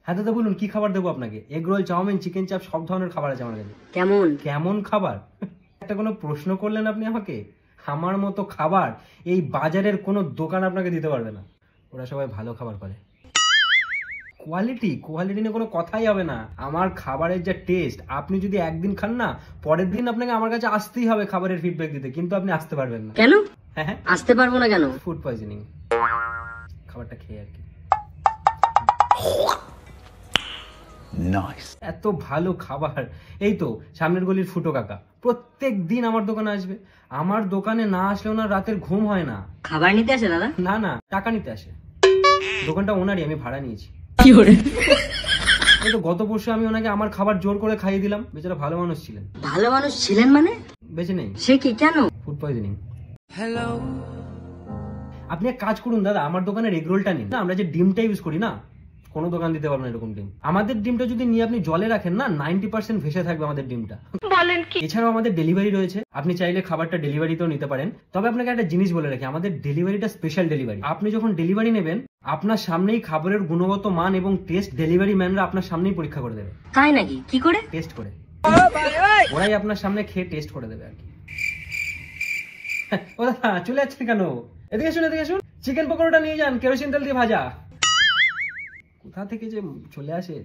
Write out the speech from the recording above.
হ্যাঁ দাদা বলুন কি খাবার দেবো আপনাকে? এগ রোল, চাউমিন, চিকেন চাপ সব ধরনের খাবার আছে আমার কাছে। কেমন কেমন খাবার? একটা কোনো প্রশ্ন করলেন আপনি আমাকে? আমার মতো খাবার এই বাজারের কোনো দোকান আপনাকে দিতে পারবে না। ওরা সবাই ভালো খাবার করে। কোয়ালিটি কোয়ালিটি নিয়ে কোনো কথাই হবে না। আমার খাবারের যা টেস্ট, আপনি যদি একদিন খান না, পরের দিন আপনাকে আমার কাছে আসতেই হবে খাবারের ফিডব্যাক দিতে, কিন্তু আপনি আসতে পারবেন না। কেন হ্যাঁ, আসতে পারবো না কেন? ফুড পয়জনিং, খাবারটা খেয়ে আর কি। এত ভালো খাবার। এই তো সামনের গলির ফুটো কাকা প্রত্যেক দিন আমার দোকানে আসবে। আমার দোকানে না আসলে ওনার রাতের ঘুম হয় না। খাবার নিতে আসে দাদা? না না, টাকা নিতে আসে। দোকানটা ওনারই, আমি ভাড়া নিয়েছি। এই তো গত পরশু আমি ওনাকে আমার খাবার জোর করে খাইয়ে দিলাম। বেচারা ভালো মানুষ ছিলেন। ভালো মানুষ ছিলেন মানে? বেঁচে নেই। সে কি, কেন? Food poisoning. আপনি এক কাজ করুন দাদা, আমার দোকানের এগ রোলটা নিন না। আমরা যে ডিমটা ইউজ করি না, কোনো দোকান দিতে পারবেন না এরকম ডিম। আমাদের ডিমটা যদি নিয়ে আপনি জলে রাখেন না, 90% ভেসে থাকবে আমাদের ডিমটা। বলেন কি? এছাড়াও আমাদের ডেলিভারি রয়েছে, আপনি চাইলে খাবারটা ডেলিভারিতেও নিতে পারেন। তবে আপনাকে একটা জিনিস বলে রাখি, আমাদের ডেলিভারিটা স্পেশাল ডেলিভারি। আপনি যখন ডেলিভারি নেবেন, আপনার সামনেই খাবারের গুণগত মান এবং টেস্ট ডেলিভারি ম্যানরা আপনার সামনেই পরীক্ষা করে দেবে। তাই নাকি? কি করে? টেস্ট করে। ওরাই আপনার সামনে খেয়ে টেস্ট করে দেবে আর কি। ও দাদা চলে যাচ্ছেন কেন? এদিকে শুন, এদিকে শুন। চিকেন পকোড়াটা নিয়ে যান, কেরোসিন তেল দিয়ে ভাজা। কোথা থেকে যে চলে আসে।